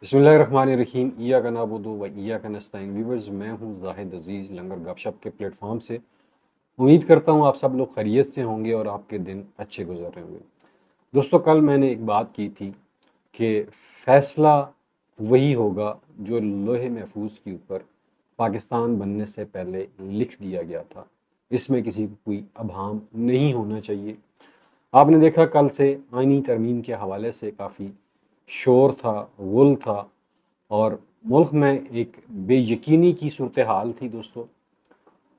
बिस्मिल्लाहिर्रहमानिर्रहीम इय्याका नअबुदु व इय्याका नस्तईन। व्यूअर्स, मैं हूं जाहिद अजीज़ लंगर गपशप के प्लेटफॉर्म से। उम्मीद करता हूं आप सब लोग खैरियत से होंगे और आपके दिन अच्छे गुजर रहे होंगे। दोस्तों, कल मैंने एक बात की थी कि फ़ैसला वही होगा जो लोहे महफूज के ऊपर पाकिस्तान बनने से पहले लिख दिया गया था। इसमें किसी को कोई अभाम नहीं होना चाहिए। आपने देखा कल से आईनी तरमीम के हवाले से काफ़ी शोर था, गुल था और मुल्क में एक बेयकीनी की सूरत हाल थी दोस्तों।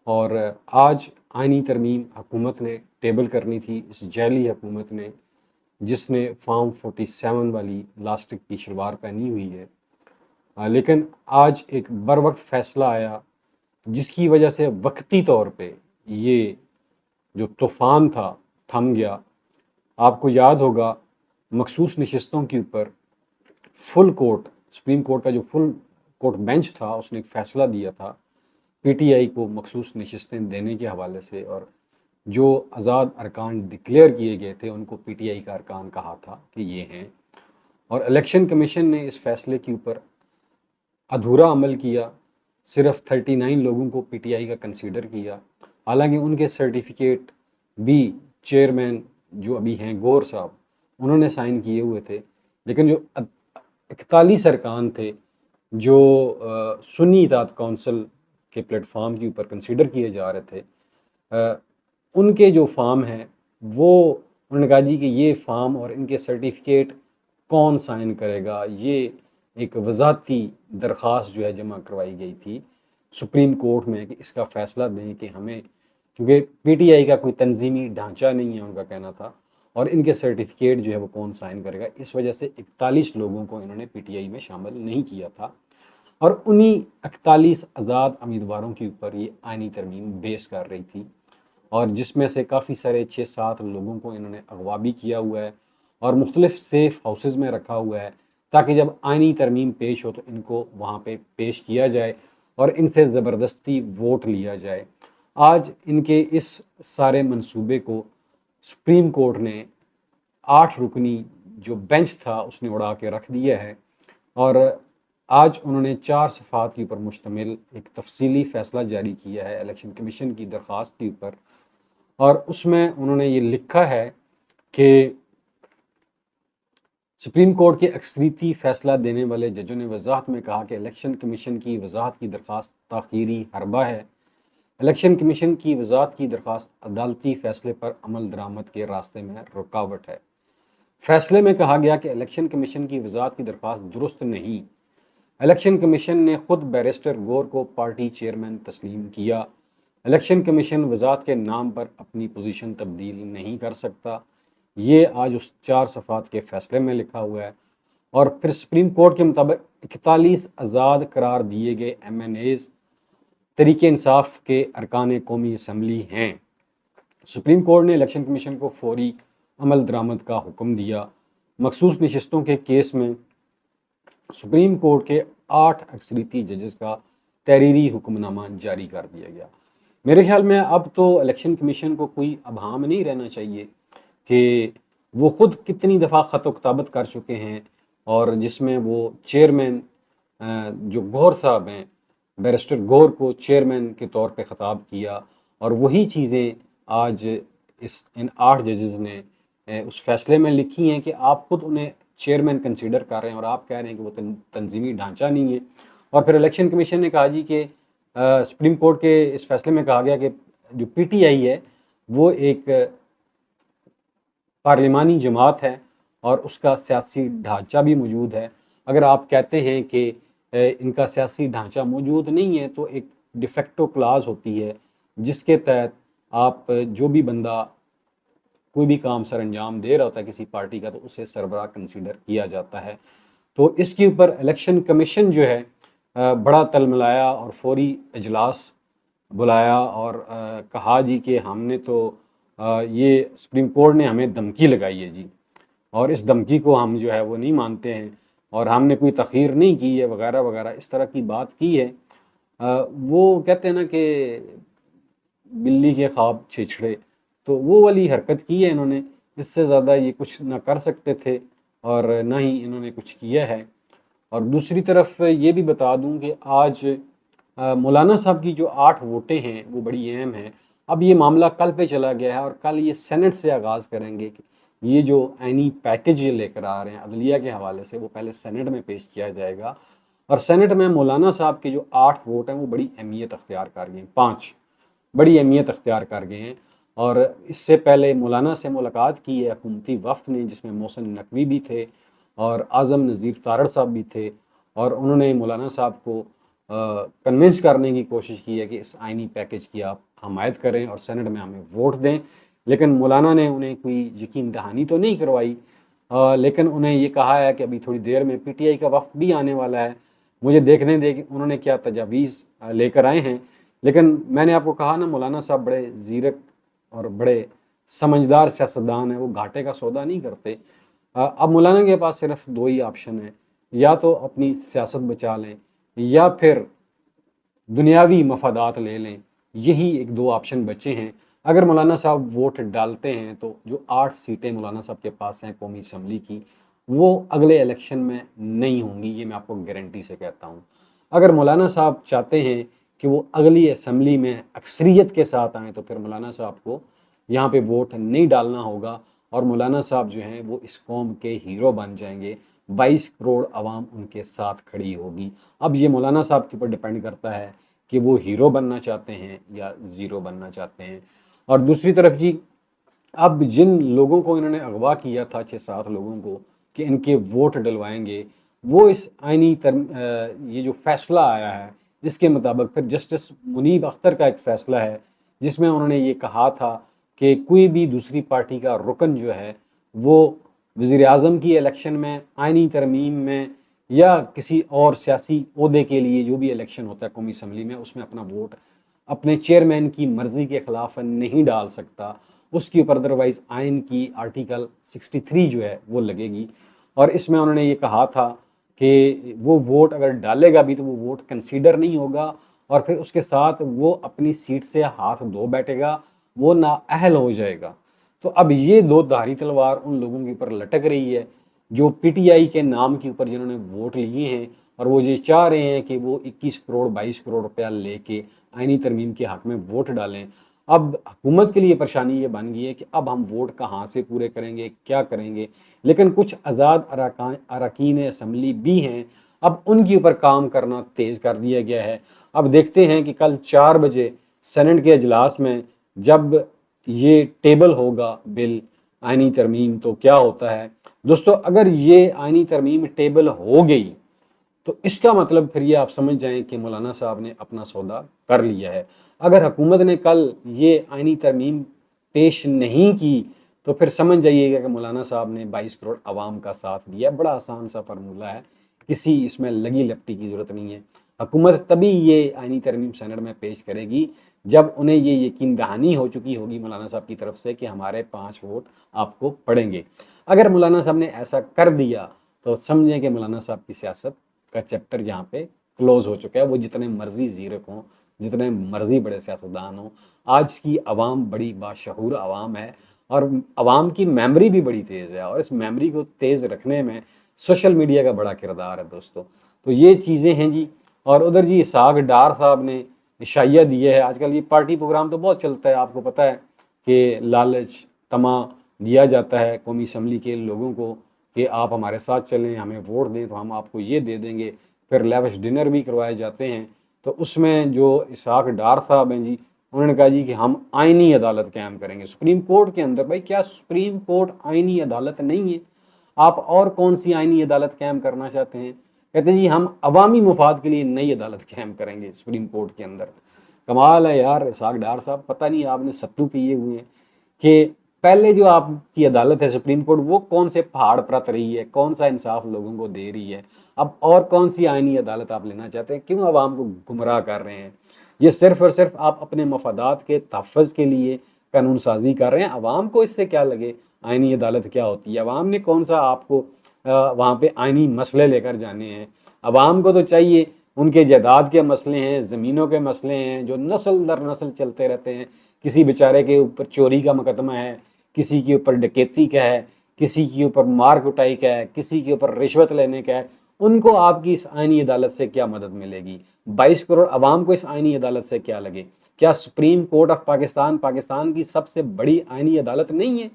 और आज आईनी तरमीम हुकूमत ने टेबल करनी थी, इस जैली हुकूमत ने, जिसने फार्म 47 वाली लास्टिक की शलवार पहनी हुई है। लेकिन आज एक बर वक्त फ़ैसला आया जिसकी वजह से वक्ती तौर पे ये जो तूफ़ान था थम गया। आपको याद होगा मखसूस नशस्तों के ऊपर फुल कोर्ट, सुप्रीम कोर्ट का जो फुल कोर्ट बेंच था, उसने एक फ़ैसला दिया था पीटीआई को मखसूस नशस्तें देने के हवाले से, और जो आज़ाद अरकान डिक्लेयर किए गए थे उनको पीटीआई का अरकान कहा था कि ये हैं। और इलेक्शन कमीशन ने इस फैसले के ऊपर अधूरा अमल किया, सिर्फ 39 लोगों को पीटीआई का कंसीडर किया। हालांकि उनके सर्टिफिकेट भी चेयरमैन जो अभी हैं गौर साहब, उन्होंने साइन किए हुए थे। लेकिन जो 41 अरकान थे जो सुन्नी इताअत कौंसिल के प्लेटफॉर्म के ऊपर कंसीडर किए जा रहे थे, अ, उनके जो फार्म हैं वो उन्होंने कहा जी कि ये फार्म और इनके सर्टिफिकेट कौन साइन करेगा। ये एक वजाहती दरख्वास्त जो है जमा करवाई गई थी सुप्रीम कोर्ट में कि इसका फ़ैसला दें कि हमें, क्योंकि पीटीआई का कोई तंजीमी ढांचा नहीं है, उनका कहना था, और इनके सर्टिफिकेट जो है वो कौन साइन करेगा। इस वजह से 41 लोगों को इन्होंने पीटीआई में शामिल नहीं किया था और उन्हीं 41 आज़ाद उम्मीदवारों के ऊपर ये आइनी तरमीम बेस कर रही थी। और जिसमें से काफ़ी सारे 6-7 लोगों को इन्होंने अगवा भी किया हुआ है और मुख्तलिफ सेफ हाउसेज़ में रखा हुआ है ताकि जब आइनी तरमीम पेश हो तो इनको वहाँ पे पेश किया जाए और इनसे ज़बरदस्ती वोट लिया जाए। आज इनके इस सारे मंसूबे को सुप्रीम कोर्ट ने 8 रुकनी जो बेंच था उसने उड़ा के रख दिया है और आज उन्होंने 4 सफ़ात के ऊपर मुश्तमिल एक तफसीली फ़ैसला जारी किया है इलेक्शन कमीशन की दरख्वास्त के ऊपर। और उसमें उन्होंने ये लिखा है कि सुप्रीम कोर्ट के अक्सरीती फ़ैसला देने वाले जजों ने वजाहत में कहा कि इलेक्शन कमीशन की वजाहत की दरख्वास्त ताख़ीरी हरबा है। इलेक्शन कमीशन की वजाहत की दरख्वास्त अदालती फ़ैसले पर अमल दरामद के रास्ते में रुकावट है। फ़ैसले में कहा गया कि इलेक्शन कमीशन की वजाहत की दरख्वास्त दुरुस्त नहीं। इलेक्शन कमीशन ने खुद बैरिस्टर गौर को पार्टी चेयरमैन तस्लीम किया। इलेक्शन कमीशन वजाहत के नाम पर अपनी पोजीशन तब्दील नहीं कर सकता। ये आज उस 4 सफ़ात के फ़ैसले में लिखा हुआ है। और फिर सुप्रीम कोर्ट के मुताबिक 41 आज़ाद करार दिए गए MNAs तरीके इंसाफ के अरकान कौमी असम्बली हैं। सुप्रीम कोर्ट ने इलेक्शन कमीशन को फौरी अमल दरामद का हुक्म दिया। मखसूस नशस्तों के केस में सुप्रीम कोर्ट के 8 अक्सरीती जजेस का तहरीरी हुक्मनामा जारी कर दिया गया। मेरे ख्याल में अब तो इलेक्शन कमीशन को कोई अभाम नहीं रहना चाहिए कि वो ख़ुद कितनी दफ़ा ख़त किताबत कर चुके हैं और जिसमें वो चेयरमैन जो गौर साहब हैं, बैरिस्टर गौर को चेयरमैन के तौर पे ख़िताब किया और वही चीज़ें आज इन 8 जजेस ने उस फैसले में लिखी हैं कि आप खुद उन्हें चेयरमैन कंसीडर कर रहे हैं और आप कह रहे हैं कि वो तंजीमी ढांचा नहीं है। और फिर इलेक्शन कमीशन ने कहा जी कि सुप्रीम कोर्ट के इस फैसले में कहा गया कि जो पीटीआई है वो एक पार्लिमानी जमात है और उसका सियासी ढांचा भी मौजूद है। अगर आप कहते हैं कि इनका सियासी ढांचा मौजूद नहीं है तो एक डिफेक्टो क्लाज होती है जिसके तहत आप जो भी बंदा कोई भी काम सर अंजाम दे रहा होता है किसी पार्टी का तो उसे सरबराह कंसीडर किया जाता है। तो इसके ऊपर इलेक्शन कमीशन जो है बड़ा तलमलाया और फौरी इजलास बुलाया और कहा जी कि हमने तो ये सुप्रीम कोर्ट ने हमें धमकी लगाई है जी और इस धमकी को हम जो है वो नहीं मानते हैं और हमने कोई तखीर नहीं की है वगैरह वगैरह इस तरह की बात की है। वो कहते हैं ना कि बिल्ली के ख्वाब छिछड़े, तो वो वाली हरकत की है इन्होंने। इससे ज़्यादा ये कुछ ना कर सकते थे और ना ही इन्होंने कुछ किया है। और दूसरी तरफ ये भी बता दूं कि आज मौलाना साहब की जो 8 वोटें हैं वो बड़ी अहम हैं। अब ये मामला कल पे चला गया है और कल ये सेनेट से आगाज़ करेंगे कि ये जो आईनी पैकेज ये लेकर आ रहे हैं अदलिया के हवाले से, वो पहले सेनेट में पेश किया जाएगा। और सेनेट में मौलाना साहब के जो 8 वोट हैं वो बड़ी अहमियत अख्तियार कर गए हैं, 5 बड़ी अहमियत अख्तियार कर गए हैं। और इससे पहले मौलाना से मुलाकात की है हुकूमती वफ्द ने, जिसमें मोहसिन नकवी भी थे और आज़म नज़ीर तारड़ साहब भी थे। और उन्होंने मौलाना साहब को कन्विंस करने की कोशिश की है कि इस आइनी पैकेज की आप हमायत करें और सेनेट में हमें वोट दें। लेकिन मौलाना ने उन्हें कोई यकीन दहानी तो नहीं करवाई, लेकिन उन्हें ये कहा है कि अभी थोड़ी देर में पीटीआई का वफ्द भी आने वाला है, मुझे देखने दे कि उन्होंने क्या तजावीज़ लेकर आए हैं। लेकिन मैंने आपको कहा ना, मौलाना साहब बड़े ज़ीरक और बड़े समझदार सियासतदान हैं, वो घाटे का सौदा नहीं करते। अब मौलाना के पास सिर्फ 2 ही ऑप्शन है, या तो अपनी सियासत बचा लें या फिर दुनियावी मफादात ले लें। यही एक 2 ऑप्शन बचे हैं। अगर मौलाना साहब वोट डालते हैं तो जो 8 सीटें मौलाना साहब के पास हैं कौमी असम्बली की, वो अगले इलेक्शन में नहीं होंगी, ये मैं आपको गारंटी से कहता हूँ। अगर मौलाना साहब चाहते हैं कि वो अगली असम्बली में अक्सरियत के साथ आएँ तो फिर मौलाना साहब को यहाँ पे वोट नहीं डालना होगा और मौलाना साहब जो हैं वो इस कौम के हीरो बन जाएंगे। 22 करोड़ आवाम उनके साथ खड़ी होगी। अब ये मौलाना साहब के ऊपर डिपेंड करता है कि वो हीरो बनना चाहते हैं या ज़ीरो बनना चाहते हैं। और दूसरी तरफ जी, अब जिन लोगों को इन्होंने अगवा किया था 6-7 लोगों को कि इनके वोट डलवाएंगे, वो इस ये जो फैसला आया है इसके मुताबिक फिर जस्टिस मुनीब अख्तर का एक फ़ैसला है जिसमें उन्होंने ये कहा था कि कोई भी दूसरी पार्टी का रुकन जो है वो वज़ीर आज़म की इलेक्शन में, आइनी तरमीम में या किसी और सियासी ओहदे के लिए जो भी इलेक्शन होता है कौमी असम्बली में, उसमें अपना वोट अपने चेयरमैन की मर्ज़ी के ख़िलाफ़ नहीं डाल सकता। उसके ऊपर अदरवाइज़ आइन की आर्टिकल 63 जो है वो लगेगी। और इसमें उन्होंने ये कहा था कि वो वोट अगर डालेगा भी तो वो वोट कंसीडर नहीं होगा और फिर उसके साथ वो अपनी सीट से हाथ धो बैठेगा, वो नाअहल हो जाएगा। तो अब ये 2 धारी तलवार उन लोगों के ऊपर लटक रही है जो पीटीआई के नाम के ऊपर जिन्होंने वोट लिए हैं और वो ये चाह रहे हैं कि वो 21 करोड़ 22 करोड़ रुपया लेके आइनी तरमीम के हक में वोट डालें। अब हुकूमत के लिए परेशानी ये बन गई है कि अब हम वोट कहाँ से पूरे करेंगे, क्या करेंगे। लेकिन कुछ आज़ाद अरकान असम्बली भी हैं, अब उनके ऊपर काम करना तेज़ कर दिया गया है। अब देखते हैं कि कल 4 बजे सेनेट के अजलास में जब ये टेबल होगा बिल आइनी तरमीम तो क्या होता है। दोस्तों, अगर ये आइनी तरमीम टेबल हो गई तो इसका मतलब फिर ये आप समझ जाएं कि मौलाना साहब ने अपना सौदा कर लिया है। अगर हुकूमत ने कल ये आइनी तरमीम पेश नहीं की तो फिर समझ जाइएगा कि मौलाना साहब ने 22 करोड़ आवाम का साथ दिया। बड़ा आसान सा फार्मूला है, किसी इसमें लगी लपटी की ज़रूरत नहीं है। हुकूमत तभी ये आइनी तरमीम सेनेट में पेश करेगी जब उन्हें ये यकीन दहानी हो चुकी होगी मौलाना साहब की तरफ से कि हमारे 5 वोट आपको पड़ेंगे। अगर मौलाना साहब ने ऐसा कर दिया तो समझें कि मौलाना साहब की सियासत का चैप्टर यहाँ पे क्लोज हो चुका है। वो जितने मर्जी ज़ीरक हों, जितने मर्जी बड़े सियासतदान हों, आज की आवाम बड़ी बाशऊर आवाम है और आवाम की मेमोरी भी बड़ी तेज़ है और इस मेमोरी को तेज़ रखने में सोशल मीडिया का बड़ा किरदार है दोस्तों। तो ये चीज़ें हैं जी। और उधर जी इसहाक डार साहब ने इशाइया दिया है। आजकल ये पार्टी प्रोग्राम तो बहुत चलता है, आपको पता है कि लालच तमा दिया जाता है कौमी असम्बली के लोगों को कि आप हमारे साथ चलें, हमें वोट दें तो हम आपको ये दे देंगे। फिर लेविश डिनर भी करवाए जाते हैं। तो उसमें जो इसहाक डार साहब हैं जी, उन्होंने कहा जी कि हम आइनी अदालत कायम करेंगे सुप्रीम कोर्ट के अंदर। भाई, क्या सुप्रीम कोर्ट आइनी अदालत नहीं है? आप और कौन सी आइनी अदालत कायम करना चाहते हैं? कहते हैं जी हम अवामी मुफाद के लिए नई अदालत कायम करेंगे सुप्रीम कोर्ट के अंदर। कमाल है यार इसहाक डार साहब, पता नहीं आपने सत्तू पिए हुए हैं कि पहले जो आपकी अदालत है सुप्रीम कोर्ट, वो कौन से पहाड़ परत रही है, कौन सा इंसाफ लोगों को दे रही है। अब और कौन सी आइनी अदालत आप लेना चाहते हैं? क्यों आवाम को गुमराह कर रहे हैं? ये सिर्फ और सिर्फ आप अपने मफादात के तहफ़्फ़ुज़ के लिए कानून साजी कर रहे हैं। आवाम को इससे क्या लगे आइनी अदालत क्या होती है? आवाम ने कौन सा आपको वहाँ पे आइनी मसले लेकर जाने हैं? आवाम को तो चाहिए उनके जायदाद के मसले हैं, ज़मीनों के मसले हैं जो नस्ल दर नस्ल चलते रहते हैं। किसी बेचारे के ऊपर चोरी का मुकदमा है, किसी के ऊपर डकैती का है, किसी के ऊपर मार कुटाई का है, किसी के ऊपर रिश्वत लेने का है। उनको आपकी इस आईनी अदालत से क्या मदद मिलेगी? 22 करोड़ अवाम को इस आईनी अदालत से क्या लगे? क्या supreme court of Pakistan Pakistan की सबसे बड़ी आईनी अदालत नहीं है?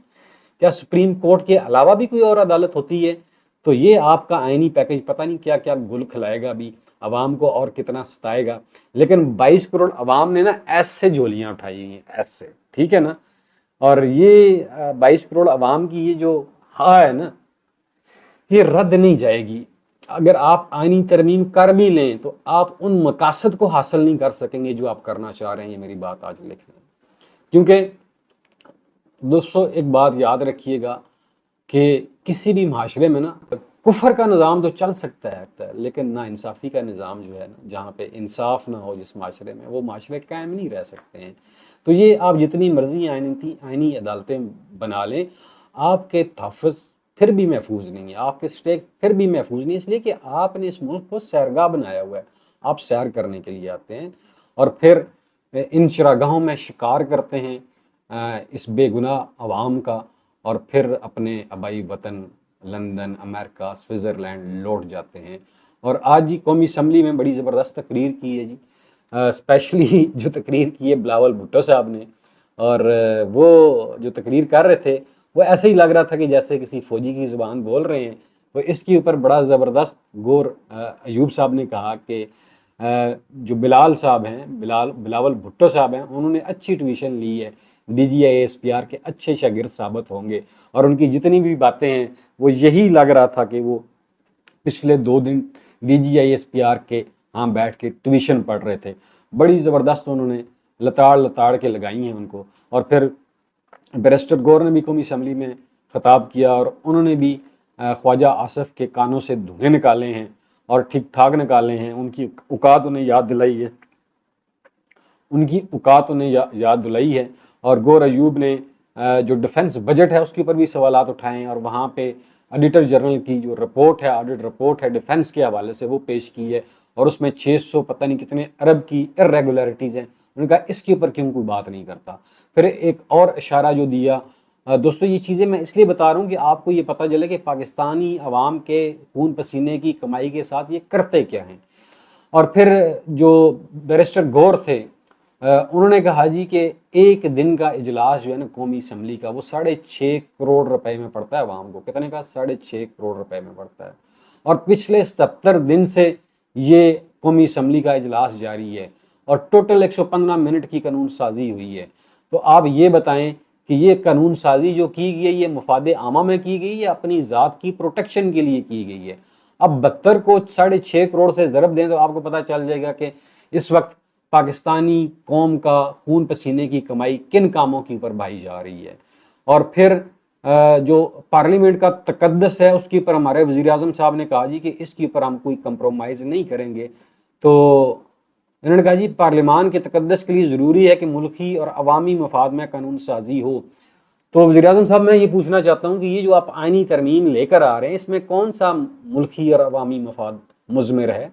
क्या सुप्रीम कोर्ट के अलावा भी कोई और अदालत होती है? तो ये आपका आईनी पैकेज पता नहीं क्या क्या गुल खिलाएगा अभी, अवाम को और कितना सताएगा। लेकिन 22 करोड़ अवाम ने ना ऐसे झोलियां उठाई हुई हैं, ऐसे, ठीक है ना। और ये 22 करोड़ अवाम की ये जो हाँ है ना, ये रद्द नहीं जाएगी। अगर आप आईनी तरमीम कर भी लें तो आप उन मकासद को हासिल नहीं कर सकेंगे जो आप करना चाह रहे हैं। ये मेरी बात आज लिख लें, क्योंकि दोस्तों एक बात याद रखिएगा कि किसी भी माशरे में ना कुफर का निज़ाम तो चल सकता है, लेकिन ना इंसाफ़ी का निज़ाम जो है ना, जहाँ पे इंसाफ ना हो जिस माशरे में, वो माशरे कायम नहीं रह सकते हैं। तो ये आप जितनी मर्जी आईनी अदालतें बना लें, आपके तहफ़्फ़ुज़ फिर भी महफूज नहीं है, आपके स्टेक फिर भी महफूज नहीं है, इसलिए कि आपने इस मुल्क को सैरगाह बनाया हुआ है। आप सैर करने के लिए आते हैं और फिर इन चरागाहों में शिकार करते हैं इस बेगुनाह अवाम का, और फिर अपने आबाई वतन लंदन, अमेरिका, स्विट्ज़रलैंड लौट जाते हैं। और आज जी कौमी असम्बली में बड़ी ज़बरदस्त तकरीर की है जी, स्पेशली जो तकरीर की है बिलावल भुट्टो साहब ने। और वो जो तकरीर कर रहे थे वो ऐसे ही लग रहा था कि जैसे किसी फ़ौजी की ज़ुबान बोल रहे हैं। तो इसके ऊपर बड़ा ज़बरदस्त गौर अयूब साहब ने कहा कि जो बिलाल साहब हैं, बिलावल भुट्टो साहब हैं, उन्होंने अच्छी ट्यूशन ली है, DGISPR के अच्छे शागिर्द साबित होंगे। और उनकी जितनी भी बातें हैं वो यही लग रहा था कि वो पिछले 2 दिन DGISPR के यहाँ बैठ के ट्यूशन पढ़ रहे थे। बड़ी ज़बरदस्त उन्होंने लताड़ लताड़ के लगाई हैं उनको। और फिर बैरिस्टर गौर ने भी कौमी असम्बली में ख़िताब किया और उन्होंने भी ख्वाजा आसिफ के कानों से धुएँ निकाले हैं और ठीक ठाक निकाले हैं। उनकी औकात उन्हें याद दिलाई है, उनकी औकात उन्हें याद दिलाई है। और गौर अयूब ने जो डिफेंस बजट है उसके ऊपर भी सवालात उठाए हैं, और वहाँ पे ऑडिटर जनरल की जो रिपोर्ट है, ऑडिट रिपोर्ट है डिफेंस के हवाले से, वो पेश की है। और उसमें 600 पता नहीं कितने अरब की इरेगुलरिटीज़ हैं। उन्होंने कहा इसके ऊपर क्यों कोई बात नहीं करता। फिर एक और इशारा जो दिया, दोस्तों ये चीज़ें मैं इसलिए बता रहा हूँ कि आपको ये पता चले कि पाकिस्तानी अवाम के खून पसीने की कमाई के साथ ये करते क्या हैं। और फिर जो बैरिस्टर गौर थे उन्होंने कहा जी कि एक दिन का इजलास जो है ना कौमी असम्बली का, वो 6.5 करोड़ रुपए में पड़ता है अवाम को। कितने का? 6.5 करोड़ रुपए में पड़ता है। और पिछले 70 दिन से ये कौमी असम्बली का इजलास जारी है और टोटल 115 मिनट की कानून साजी हुई है। तो आप ये बताएं कि ये कानून साजी जो की गई है ये मुफादे आमा में की गई है, अपनी ज़ात की प्रोटेक्शन के लिए की गई है। अब 72 को 6.5 करोड़ से ज़रब दें तो आपको पता चल जाएगा कि इस वक्त पाकिस्तानी कौम का खून पसीने की कमाई किन कामों के ऊपर बहाई जा रही है। और फिर जो पार्लियामेंट का तकद्दस है उसके ऊपर हमारे वज़ीर आज़म साहब ने कहा जी कि इसके ऊपर हम कोई कंप्रोमाइज़ नहीं करेंगे। तो इन्होंने कहा जी पार्लियामान के तकद्दस के लिए ज़रूरी है कि मुल्की और अवामी मफाद में कानून साजी हो। तो वज़ीर आज़म साहब मैं ये पूछना चाहता हूँ कि ये जो आप आईनी तरमीम लेकर आ रहे हैं इसमें कौन सा मुल्की और अवामी मफाद मुज़मिर है,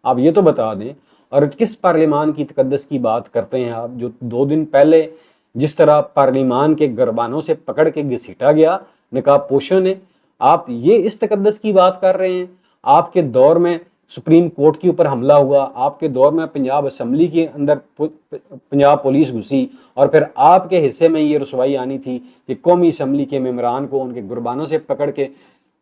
आप ये तो बता दें। और किस पार्लियामान की तकद्दस की बात करते हैं आप, जो 2 दिन पहले जिस तरह पार्लियामान के गरबानों से पकड़ के घसीटा गया निकाब पोशों ने, आप ये इस तकद्दस की बात कर रहे हैं। आपके दौर में सुप्रीम कोर्ट के ऊपर हमला हुआ, आपके दौर में पंजाब असम्बली के अंदर पंजाब पुलिस घुसी, और फिर आपके हिस्से में ये रसवाई आनी थी कि कौमी असम्बली के मेम्बरान को उनके गुरबानों से पकड़ के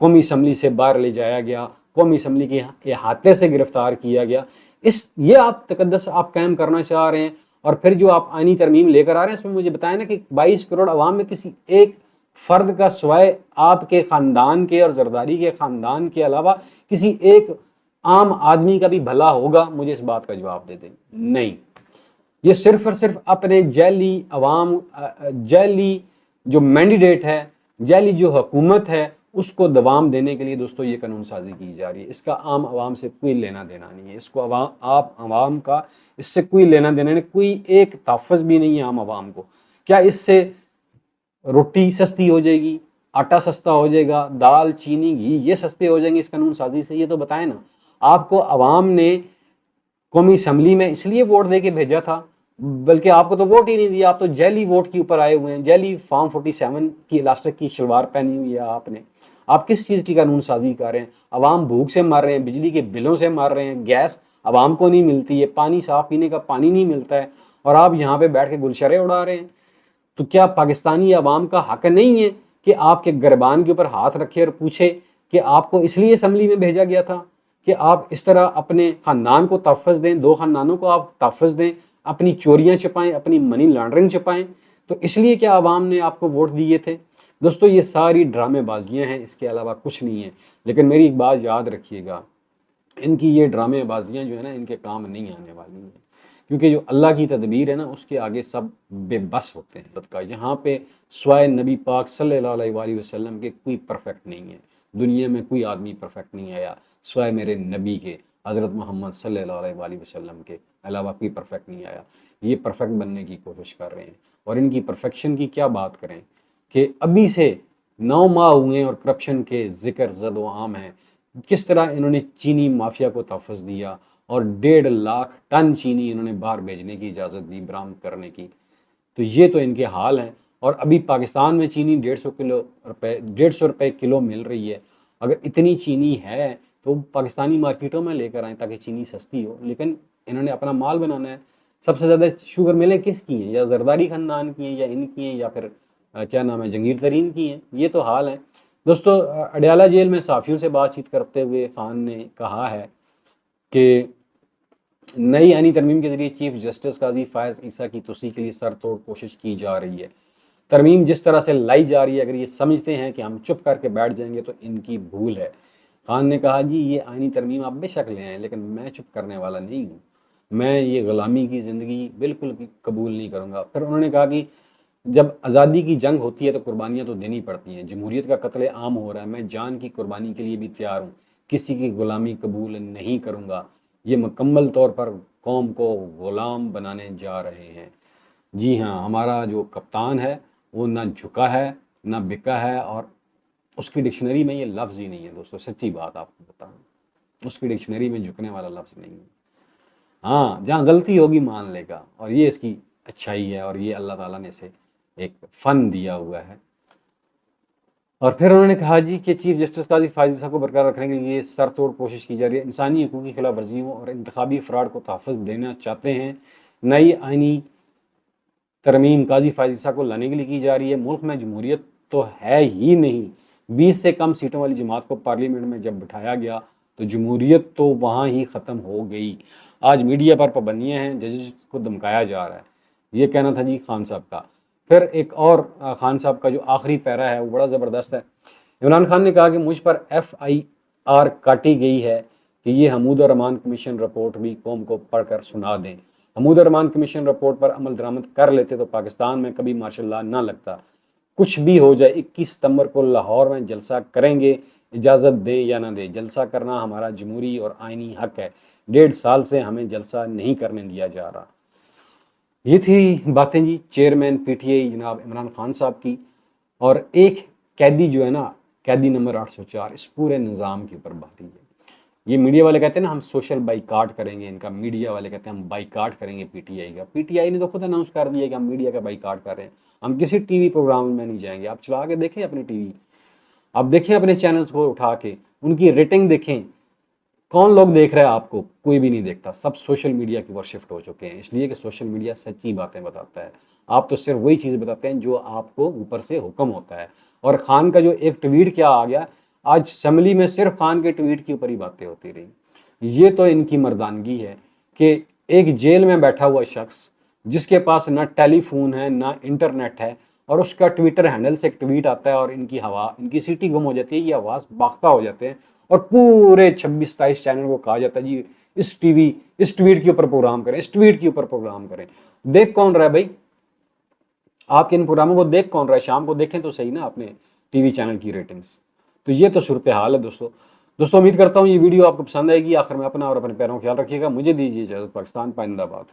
कौमी असम्बली से बाहर ले जाया गया, कौमी असम्बली के अहाते से गिरफ्तार किया गया। ये आप तकद्दस आप कायम करना चाह रहे हैं। और फिर जो आप आईनी तरमीम लेकर आ रहे हैं इसमें मुझे बताएं ना कि 22 करोड़ अवाम में किसी एक फ़र्द का सिवाय आपके ख़ानदान के और जरदारी के ख़ानदान के अलावा किसी एक आम आदमी का भी भला होगा? मुझे इस बात का जवाब दे दें। नहीं, ये सिर्फ और सिर्फ अपने जैली अवाम, जैली जो मैंडेट है, जैली जो हुकूमत है उसको दवाम देने के लिए दोस्तों ये कानून साजी की जा रही है। इसका आम आवाम से कोई लेना देना नहीं है। इसको आप आवाम का इससे कोई लेना देना नहीं, कोई एक तहफ़्फ़ुज़ भी नहीं है आम आवाम को। क्या इससे रोटी सस्ती हो जाएगी, आटा सस्ता हो जाएगा, दाल चीनी घी ये सस्ते हो जाएंगे इस कानून साजी से? ये तो बताएं ना। आपको अवाम ने कौमी असम्बली में इसलिए वोट दे के भेजा था, बल्कि आपको तो वोट ही नहीं दिया, आप तो जैली वोट के ऊपर आए हुए हैं। जैली फॉर्म 47 की इलास्टिक की शलवार पहनी हुई है आपने, आप किस चीज़ की कानून साजी कर रहे हैं? अवाम भूख से मर रहे हैं, बिजली के बिलों से मर रहे हैं, गैस अवाम को नहीं मिलती है, पानी साफ पीने का पानी नहीं मिलता है, और आप यहाँ पे बैठ के गुलशरे उड़ा रहे हैं। तो क्या पाकिस्तानी अवाम का हक नहीं है कि आपके गिरबान के ऊपर हाथ रखे और पूछे कि आपको इसलिए असम्बली में भेजा गया था कि आप इस तरह अपने खानदान को तहफ़्फ़ुज़ दें, दो खानदानों को आप तहफ़्फ़ुज़ दें, अपनी चोरियां छुपाएं, अपनी मनी लॉन्ड्रिंग छुपाएं? तो इसलिए क्या अवाम ने आपको वोट दिए थे? दोस्तों ये सारी ड्रामेबाजियां हैं, इसके अलावा कुछ नहीं है। लेकिन मेरी एक बात याद रखिएगा, इनकी ये ड्रामेबाजियां जो है ना, इनके काम नहीं आने वाली हैं, क्योंकि जो अल्लाह की तदबीर है ना, उसके आगे सब बेबस होते हैं। का यहाँ पे स्वाय नबी पाक सल्लल्लाहु अलैहि वसल्लम के कोई परफेक्ट नहीं है, दुनिया में कोई आदमी परफेक्ट नहीं आया स्वाय मेरे नबी के हज़रत मोहम्मद सल्लल्लाहु अलैहि वसल्लम के अलावा कोई परफेक्ट नहीं आया। ये परफेक्ट बनने की कोशिश कर रहे हैं, और इनकी परफेक्शन की क्या बात करें कि अभी से 9 माह हुए और करप्शन के जिक्र ज़द आम हैं। किस तरह इन्होंने चीनी माफिया को तहफ़्फ़ुज़ दिया और 1.5 लाख टन चीनी इन्होंने बाहर भेजने की इजाज़त दी, बरामद करने की। तो ये तो इनके हाल हैं। और अभी पाकिस्तान में चीनी 150 रुपये किलो मिल रही है। अगर इतनी चीनी है तो पाकिस्तानी मार्केटों में लेकर आएँ ताकि चीनी सस्ती हो, लेकिन इन्होंने अपना माल बनाना है। सबसे ज़्यादा शुगर मिलें किसकी हैं? या जरदारी ख़ानदान की हैं, या इनकी हैं, या फिर क्या नाम है, जंगीर तरीन की हैं? ये तो हाल है दोस्तों। अडयाला जेल में सहाफ़ियों से बातचीत करते हुए खान ने कहा है कि नई आईनी तरमीम के जरिए चीफ जस्टिस काजी फायज ईसा की तोसी के लिए सर तोड़ कोशिश की जा रही है। तरमीम जिस तरह से लाई जा रही है, अगर ये समझते हैं कि हम चुप करके बैठ जाएंगे तो इनकी भूल है। खान ने कहा, जी ये आईनी तरमीम आप बेशक ले आएँ, लेकिन मैं चुप करने वाला नहीं हूँ। मैं ये ग़ुलामी की ज़िंदगी बिल्कुल कबूल नहीं करूँगा। फिर उन्होंने कहा कि जब आज़ादी की जंग होती है तो कुर्बानियाँ तो देनी पड़ती हैं। जमहूरियत का कत्ले आम हो रहा है, मैं जान की कुर्बानी के लिए भी तैयार हूँ, किसी की ग़ुलामी कबूल नहीं करूँगा। ये मुकम्मल तौर पर कौम को ग़ुलाम बनाने जा रहे हैं। जी हाँ, हमारा जो कप्तान है वो ना झुका है ना बिका है, और उसकी डिक्शनरी में ये लफ्ज़ ही नहीं है दोस्तों। सच्ची बात आपको बताऊँ, उसकी डिक्शनरी में झुकने वाला लफ्ज़ नहीं है। हाँ, जहाँ गलती होगी मान लेगा, और ये इसकी अच्छाई है, और ये अल्लाह ताला ने इसे एक फ़न दिया हुआ है। और फिर उन्होंने कहा जी कि चीफ जस्टिस काजी फायज़ ईसा को बरकरार रखने के लिए सर तोड़ कोशिश की जा रही है, इंसानी हकूक़ की खिलाफ वर्जियों और इंतखाबी फ़्रॉड को तहफ़्फ़ुज़ देना चाहते हैं। नई आईनी तरमीम काजी फायज़ ईसा को लाने के लिए की जा रही है। मुल्क में जमहूरियत तो है ही नहीं। 20 से कम सीटों वाली जमात को पार्लियामेंट में जब बिठाया गया तो जमहूरियत तो वहाँ ही ख़त्म हो गई। आज मीडिया पर पाबंदियाँ हैं, जजेस को धमकाया जा रहा है। ये कहना था जी खान साहब का। फिर एक और खान साहब का जो आखिरी पैरा है वो बड़ा ज़बरदस्त है। इमरान खान ने कहा कि मुझ पर FIR काटी गई है कि ये हमूद और रहमान कमीशन रिपोर्ट भी कौम को पढ़कर सुना दें। हमूद और रहमान कमीशन रिपोर्ट पर अमल दरामद कर लेते तो पाकिस्तान में कभी मार्शल लॉ ना लगता। कुछ भी हो जाए, 21 सितंबर को लाहौर में जलसा करेंगे, इजाज़त दें या ना दें। जलसा करना हमारा जमहूरी और आइनी हक है। 1.5 साल से हमें जलसा नहीं करने दिया जा रहा। ये थी बातें जी चेयरमैन PTI जनाब इमरान खान साहब की। और एक कैदी जो है ना, कैदी नंबर 804, इस पूरे निज़ाम के ऊपर भारी है। ये मीडिया वाले कहते हैं ना हम सोशल बाइकाट करेंगे इनका, मीडिया वाले कहते हैं हम बाइकाट करेंगे PTI का। PTI ने तो खुद अनाउंस कर दिया कि हम मीडिया का बाइकाट कर रहे हैं, हम किसी टीवी प्रोग्राम में नहीं जाएंगे। आप चला के देखें अपनी टीवी, आप देखें अपने चैनल्स को उठा के, उनकी रेटिंग देखें, कौन लोग देख रहा है आपको? कोई भी नहीं देखता। सब सोशल मीडिया की ओर शिफ्ट हो चुके हैं, इसलिए कि सोशल मीडिया सच्ची बातें बताता है। आप तो सिर्फ वही चीज़ बताते हैं जो आपको ऊपर से हुक्म होता है। और खान का जो एक ट्वीट क्या आ गया, आज असेंबली में सिर्फ खान के ट्वीट के ऊपर ही बातें होती रही। ये तो इनकी मर्दानगी है कि एक जेल में बैठा हुआ शख्स जिसके पास ना टेलीफोन है ना इंटरनेट है, और उसका ट्विटर हैंडल से एक ट्वीट आता है और इनकी सीटी गुम हो जाती है, ये आवाज़ बाख्ता हो जाते हैं, और पूरे 26-27 चैनल को कहा जाता है जी इस ट्वीट के ऊपर प्रोग्राम करें, इस ट्वीट के ऊपर प्रोग्राम करें। देख कौन रहा है भाई? आपके इन प्रोग्रामों को देख कौन रहा है? शाम को देखें तो सही ना अपने टीवी चैनल की रेटिंग्स। तो ये तो सूरत हाल है दोस्तों उम्मीद करता हूँ ये वीडियो आपको पसंद आएगी। आखिर में अपना और अपने पैरों का ख्याल रखिएगा। मुझे दीजिए इजाज़त। पाकिस्तान पाइंदाबाद।